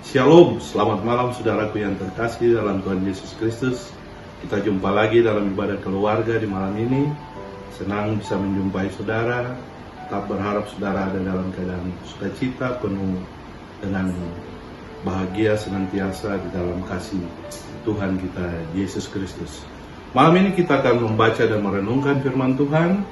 Shalom, selamat malam saudaraku yang terkasih dalam Tuhan Yesus Kristus. Kita jumpa lagi dalam ibadah keluarga di malam ini. Senang bisa menjumpai saudara. Tetap berharap saudara ada dalam keadaan sukacita, penuh dengan bahagia senantiasa di dalam kasih Tuhan kita Yesus Kristus. Malam ini kita akan membaca dan merenungkan firman Tuhan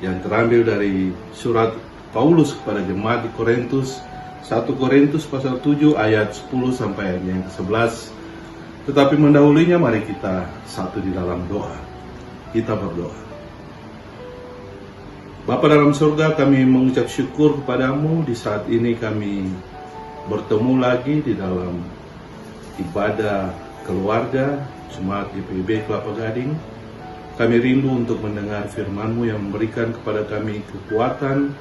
yang terambil dari surat Paulus kepada jemaat di Korintus, 1 Korintus pasal 7 ayat 10 sampai ayat yang ke-11. Tetapi mendahulunya mari kita satu di dalam doa. Kita berdoa. Bapa dalam surga, kami mengucap syukur kepadamu di saat ini kami bertemu lagi di dalam ibadah keluarga Jemaat GPIB Kelapa Gading. Kami rindu untuk mendengar firman-Mu yang memberikan kepada kami kekuatan,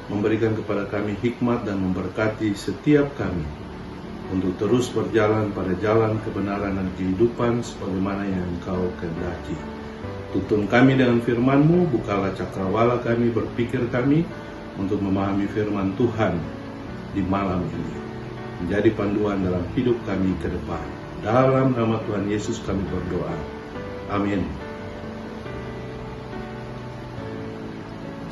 memberikan kepada kami hikmat dan memberkati setiap kami untuk terus berjalan pada jalan kebenaran dan kehidupan sebagaimana yang Engkau kehendaki. Tuntun kami dengan firman-Mu, bukalah cakrawala kami, berpikir kami untuk memahami firman Tuhan di malam ini, menjadi panduan dalam hidup kami ke depan. Dalam nama Tuhan Yesus kami berdoa. Amin.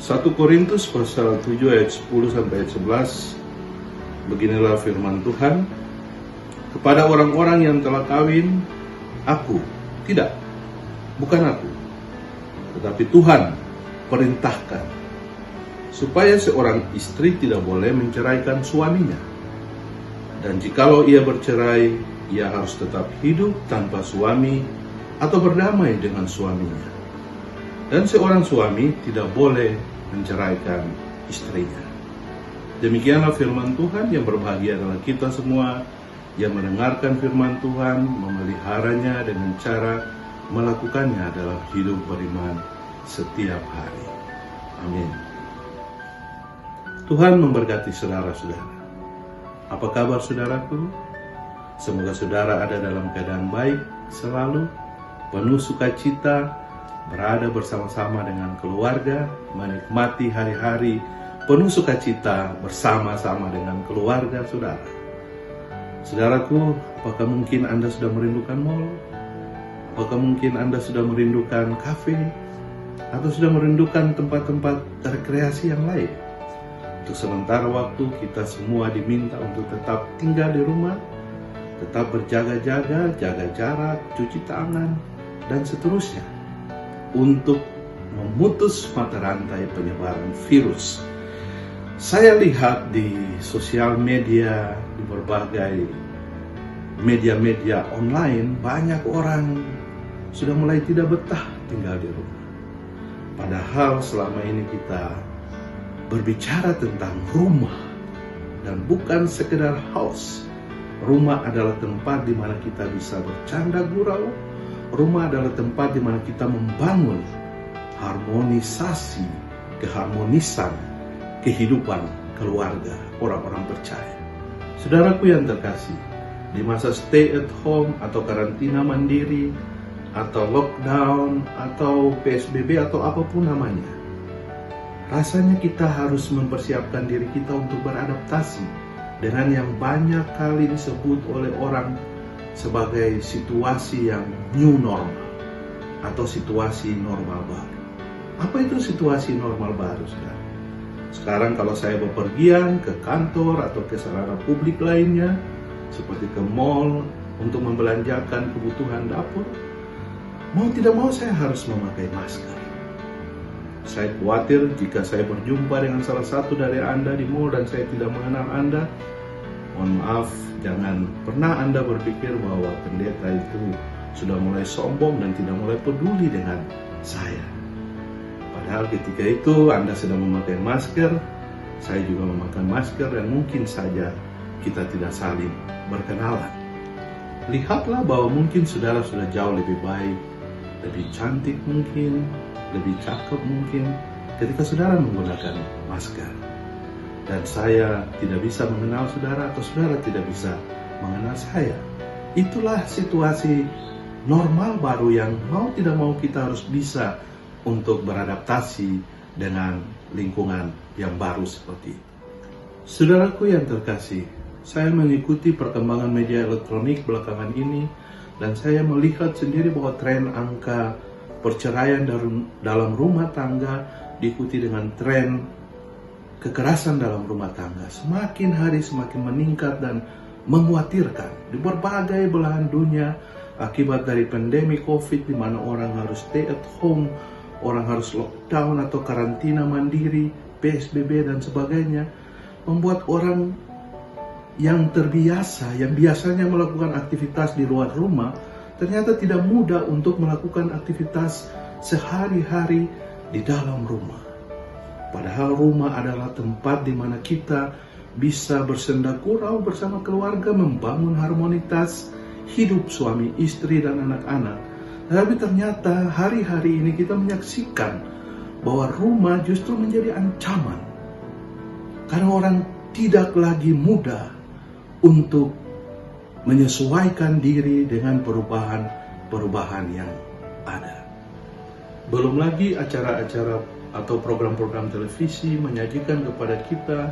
1 Korintus pasal 7 ayat 10 sampai ayat 11. Beginilah firman Tuhan. Kepada orang-orang yang telah kawin, bukan aku, tetapi Tuhan perintahkan supaya seorang istri tidak boleh menceraikan suaminya. Dan jikalau ia bercerai, ia harus tetap hidup tanpa suami atau berdamai dengan suaminya. Dan seorang suami tidak boleh menceraikan istrinya. Demikianlah firman Tuhan. Yang berbahagia adalah kita semua yang mendengarkan firman Tuhan, memeliharanya dengan cara melakukannya dalam hidup beriman setiap hari. Amin. Tuhan memberkati saudara-saudara. Apa kabar saudaraku? Semoga saudara ada dalam keadaan baik selalu, penuh sukacita, berada bersama-sama dengan keluarga, menikmati hari-hari penuh sukacita bersama-sama dengan keluarga saudara. Saudaraku, apakah mungkin Anda sudah merindukan mall? Apakah mungkin Anda sudah merindukan kafe? Atau sudah merindukan tempat-tempat rekreasi yang lain? Untuk sementara waktu kita semua diminta untuk tetap tinggal di rumah, tetap berjaga-jaga, jaga jarak, cuci tangan, dan seterusnya, untuk memutus mata rantai penyebaran virus. Saya lihat di sosial media, di berbagai media-media online, banyak orang sudah mulai tidak betah tinggal di rumah. Padahal selama ini kita berbicara tentang rumah, dan bukan sekedar house. Rumah adalah tempat di mana kita bisa bercanda gurau. Rumah adalah tempat di mana kita membangun harmonisasi, keharmonisan kehidupan keluarga orang-orang percaya. Saudaraku yang terkasih, di masa stay at home atau karantina mandiri atau lockdown atau PSBB atau apapun namanya, rasanya kita harus mempersiapkan diri kita untuk beradaptasi dengan yang banyak kali disebut oleh orang sebagai situasi yang new normal atau situasi normal baru. Apa itu situasi normal baru, saudara? Sekarang kalau saya bepergian ke kantor atau ke sarana publik lainnya, seperti ke mall untuk membelanjakan kebutuhan dapur, mau tidak mau saya harus memakai masker. Saya khawatir jika saya berjumpa dengan salah satu dari Anda di mall dan saya tidak mengenal Anda, mohon maaf, jangan pernah Anda berpikir bahwa pendeta itu sudah mulai sombong dan tidak mulai peduli dengan saya. Padahal ketika itu Anda sedang memakai masker, saya juga memakai masker, dan mungkin saja kita tidak saling berkenalan. Lihatlah bahwa mungkin saudara sudah jauh lebih baik, lebih cantik mungkin, lebih cakep mungkin ketika saudara menggunakan masker. Dan saya tidak bisa mengenal saudara atau saudara tidak bisa mengenal saya. Itulah situasi normal baru yang mau tidak mau kita harus bisa untuk beradaptasi dengan lingkungan yang baru seperti itu. Saudaraku yang terkasih, saya mengikuti perkembangan media elektronik belakangan ini, dan saya melihat sendiri bahwa tren angka perceraian dalam rumah tangga diikuti dengan tren kekerasan dalam rumah tangga semakin hari semakin meningkat dan mengkhawatirkan di berbagai belahan dunia akibat dari pandemi COVID, di mana orang harus stay at home, orang harus lockdown atau karantina mandiri, PSBB dan sebagainya, membuat orang yang terbiasa, yang biasanya melakukan aktivitas di luar rumah, ternyata tidak mudah untuk melakukan aktivitas sehari-hari di dalam rumah. Padahal rumah adalah tempat di mana kita bisa bersenda gurau bersama keluarga, membangun harmonitas hidup suami, istri, dan anak-anak. Tapi ternyata hari-hari ini kita menyaksikan bahwa rumah justru menjadi ancaman. Karena orang tidak lagi mudah untuk menyesuaikan diri dengan perubahan-perubahan yang ada. Belum lagi acara-acara atau program-program televisi menyajikan kepada kita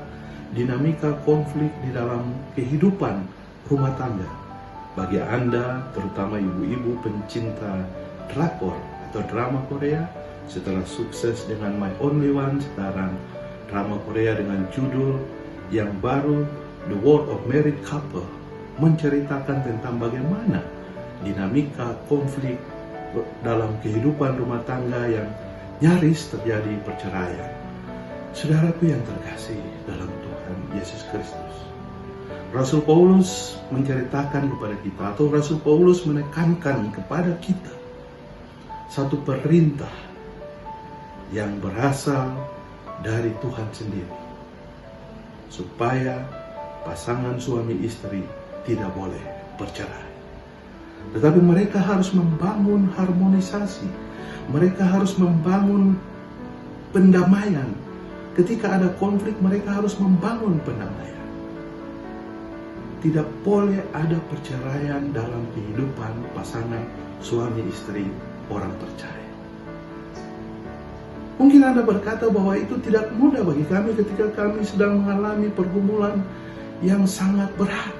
dinamika konflik di dalam kehidupan rumah tangga. Bagi Anda, terutama ibu-ibu pencinta drakor atau drama Korea, setelah sukses dengan My Only One, sekarang drama Korea dengan judul yang baru The World of Married Couple menceritakan tentang bagaimana dinamika konflik dalam kehidupan rumah tangga yang nyaris terjadi perceraian. Saudaraku yang terkasih dalam Tuhan Yesus Kristus, Rasul Paulus menceritakan kepada kita, atau Rasul Paulus menekankan kepada kita satu perintah yang berasal dari Tuhan sendiri, supaya pasangan suami istri tidak boleh bercerai. Tetapi mereka harus membangun harmonisasi, mereka harus membangun pendamaian. Ketika ada konflik, mereka harus membangun pendamaian. Tidak boleh ada perceraian dalam kehidupan pasangan suami istri orang percaya. Mungkin Anda berkata bahwa itu tidak mudah bagi kami ketika kami sedang mengalami pergumulan yang sangat berat.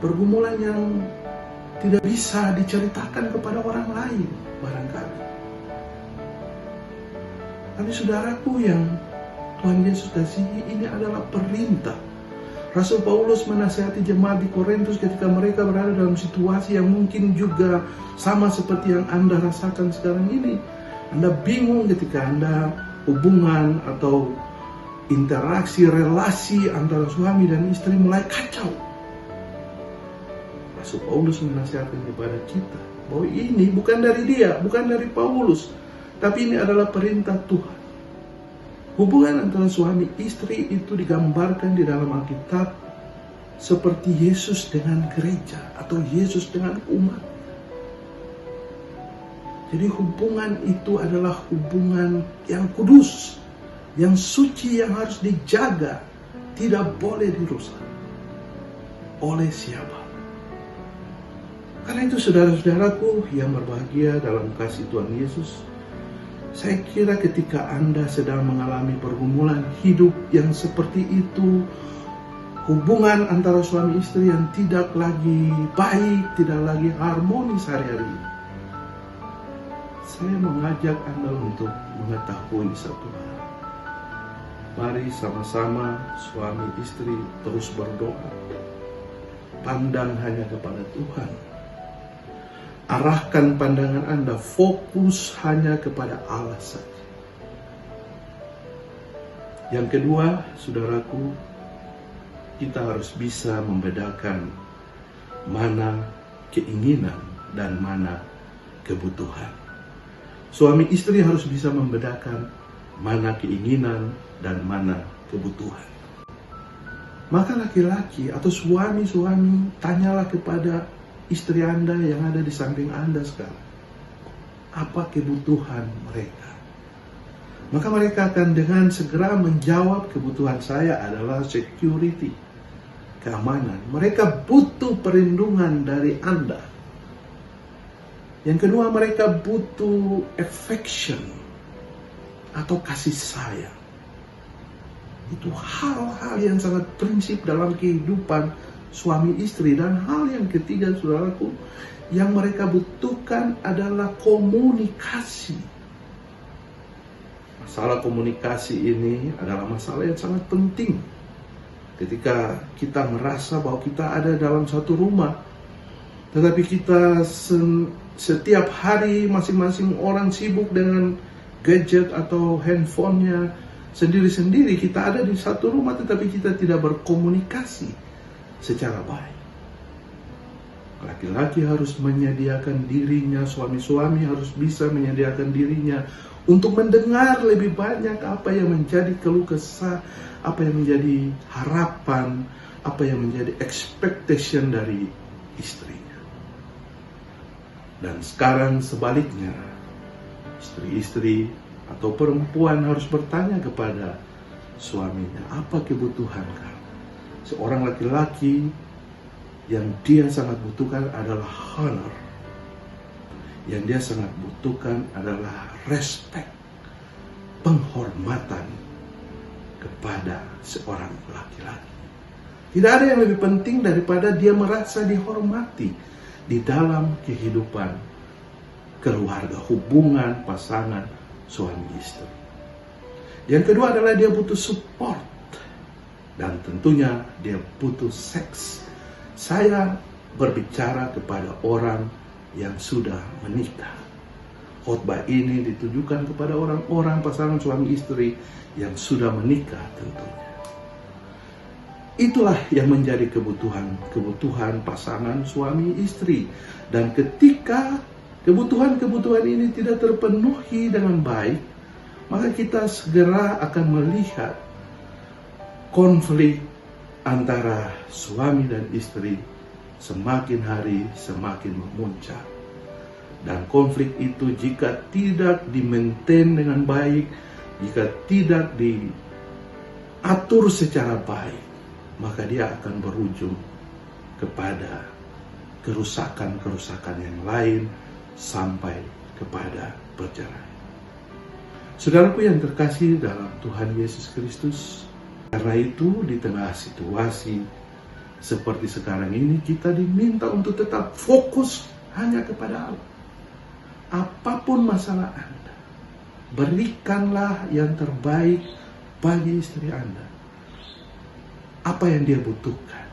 Pergumulan yang tidak bisa diceritakan kepada orang lain barangkali. Tapi saudaraku yang Tuhan Yesus kasihi, ini adalah perintah. Rasul Paulus menasihati jemaat di Korintus ketika mereka berada dalam situasi yang mungkin juga sama seperti yang Anda rasakan sekarang ini. Anda bingung ketika Anda hubungan atau interaksi, relasi antara suami dan istri mulai kacau. Rasul Paulus menasihatkan kepada kita bahwa ini bukan dari dia, bukan dari Paulus, tapi ini adalah perintah Tuhan. Hubungan antara suami istri itu digambarkan di dalam Alkitab seperti Yesus dengan gereja atau Yesus dengan umat. Jadi hubungan itu adalah hubungan yang kudus, yang suci, yang harus dijaga, tidak boleh dirusak oleh siapa. Karena itu saudara-saudaraku yang berbahagia dalam kasih Tuhan Yesus, saya kira ketika Anda sedang mengalami pergumulan hidup yang seperti itu, hubungan antara suami istri yang tidak lagi baik, tidak lagi harmonis hari-hari ini, saya mengajak Anda untuk mengetahui satu hal. Mari sama-sama suami istri terus berdoa. Pandang hanya kepada Tuhan. Arahkan pandangan Anda, fokus hanya kepada Allah saja. Yang kedua, saudaraku, kita harus bisa membedakan mana keinginan dan mana kebutuhan. Suami istri harus bisa membedakan mana keinginan dan mana kebutuhan. Maka laki-laki atau suami-suami, tanyalah kepada istri Anda yang ada di samping Anda sekarang, apa kebutuhan mereka? Maka mereka akan dengan segera menjawab, kebutuhan saya adalah security, keamanan. Mereka butuh perlindungan dari Anda. Yang kedua, mereka butuh affection atau kasih sayang. Itu hal-hal yang sangat prinsip dalam kehidupan suami istri. Dan hal yang ketiga, saudaraku, yang mereka butuhkan adalah komunikasi. Masalah komunikasi ini adalah masalah yang sangat penting. Ketika kita merasa bahwa kita ada dalam satu rumah, tetapi kita setiap hari masing-masing orang sibuk dengan gadget atau handphonenya sendiri-sendiri. Kita ada di satu rumah tetapi kita tidak berkomunikasi secara baik. Laki-laki harus menyediakan dirinya, suami-suami harus bisa menyediakan dirinya untuk mendengar lebih banyak apa yang menjadi keluh kesah, apa yang menjadi harapan, apa yang menjadi expectation dari istrinya. Dan sekarang sebaliknya, istri-istri atau perempuan harus bertanya kepada suaminya, apa kebutuhan kamu? Seorang laki-laki yang dia sangat butuhkan adalah honor. Yang dia sangat butuhkan adalah respect, penghormatan kepada seorang laki-laki. Tidak ada yang lebih penting daripada dia merasa dihormati di dalam kehidupan keluarga, hubungan pasangan suami istri. Yang kedua adalah dia butuh support, dan tentunya dia butuh seks. Saya berbicara kepada orang yang sudah menikah. Khotbah ini ditujukan kepada orang-orang pasangan suami istri yang sudah menikah tentunya. Itulah yang menjadi kebutuhan pasangan suami istri. Dan ketika kebutuhan-kebutuhan ini tidak terpenuhi dengan baik, maka kita segera akan melihat konflik antara suami dan istri semakin hari semakin memuncak. Dan konflik itu jika tidak di-maintain dengan baik, jika tidak diatur secara baik, maka dia akan berujung kepada kerusakan-kerusakan yang lain sampai kepada perceraian. Saudaraku yang terkasih dalam Tuhan Yesus Kristus, karena itu di tengah situasi seperti sekarang ini kita diminta untuk tetap fokus hanya kepada Allah. Apapun masalah Anda, berikanlah yang terbaik bagi istri Anda. Apa yang dia butuhkan?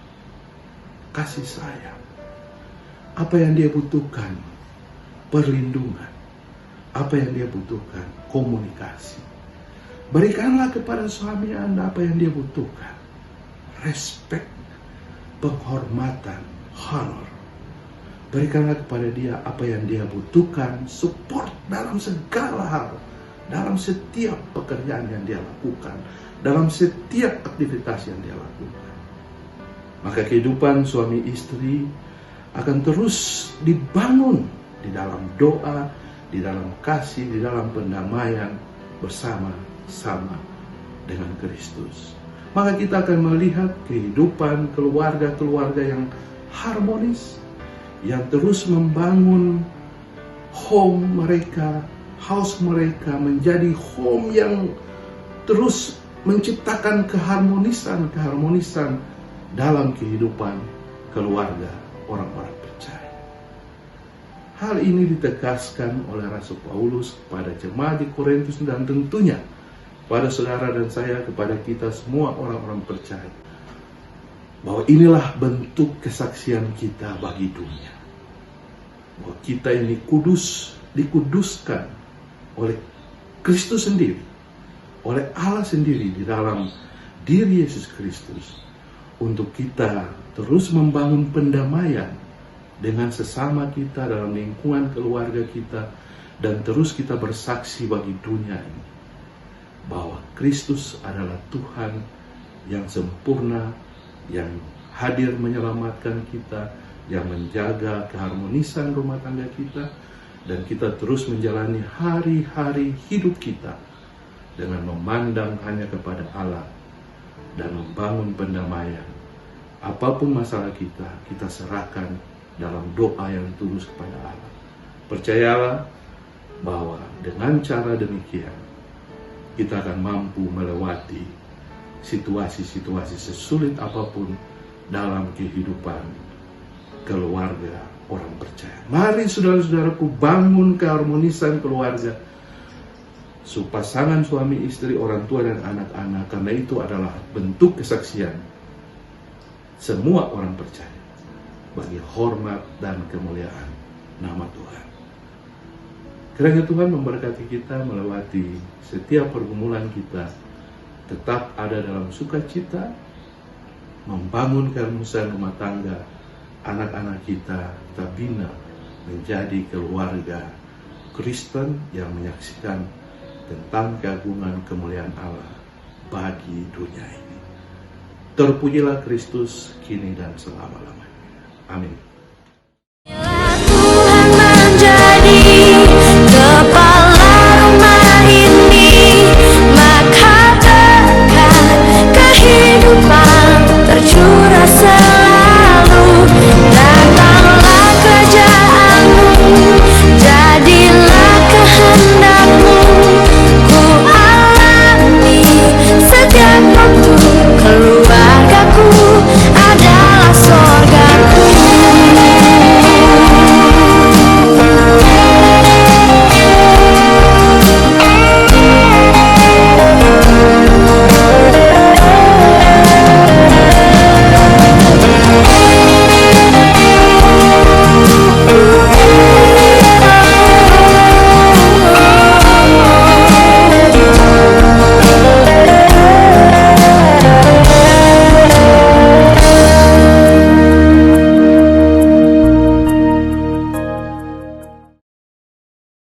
Kasih sayang. Apa yang dia butuhkan? Perlindungan. Apa yang dia butuhkan? Komunikasi. Berikanlah kepada suami Anda apa yang dia butuhkan. Respect, penghormatan, honor. Berikanlah kepada dia apa yang dia butuhkan, support dalam segala hal, dalam setiap pekerjaan yang dia lakukan, dalam setiap aktivitas yang dia lakukan. Maka kehidupan suami istri akan terus dibangun di dalam doa, di dalam kasih, di dalam pendamaian bersama-sama dengan Kristus. Maka kita akan melihat kehidupan keluarga-keluarga yang harmonis, yang terus membangun home mereka, house mereka menjadi home yang terus menciptakan keharmonisan dalam kehidupan keluarga orang-orang percaya. Hal ini ditegaskan oleh Rasul Paulus kepada jemaat di Korintus dan tentunya pada saudara dan saya, kepada kita semua orang-orang percaya, bahwa inilah bentuk kesaksian kita bagi dunia. Bahwa kita ini dikuduskan oleh Kristus sendiri, oleh Allah sendiri di dalam diri Yesus Kristus, untuk kita terus membangun pendamaian dengan sesama kita dalam lingkungan keluarga kita, dan terus kita bersaksi bagi dunia ini bahwa Kristus adalah Tuhan yang sempurna, yang hadir menyelamatkan kita, yang menjaga keharmonisan rumah tangga kita, dan kita terus menjalani hari-hari hidup kita dengan memandang hanya kepada Allah dan membangun pendamaian. Apapun masalah kita, kita serahkan dalam doa yang tulus kepada Allah. Percayalah bahwa dengan cara demikian kita akan mampu melewati situasi-situasi sesulit apapun dalam kehidupan keluarga orang percaya. Mari saudara-saudaraku bangun keharmonisan keluarga, pasangan suami istri, orang tua dan anak-anak, karena itu adalah bentuk kesaksian semua orang percaya bagi hormat dan kemuliaan nama Tuhan. Kiranya Tuhan memberkati kita melewati setiap pergumulan kita, tetap ada dalam sukacita, membangun keharmonisan rumah tangga, anak-anak kita bina menjadi keluarga Kristen yang menyaksikan tentang keagungan kemuliaan Allah bagi dunia ini. Terpujilah Kristus kini dan selama-lamanya. Amin.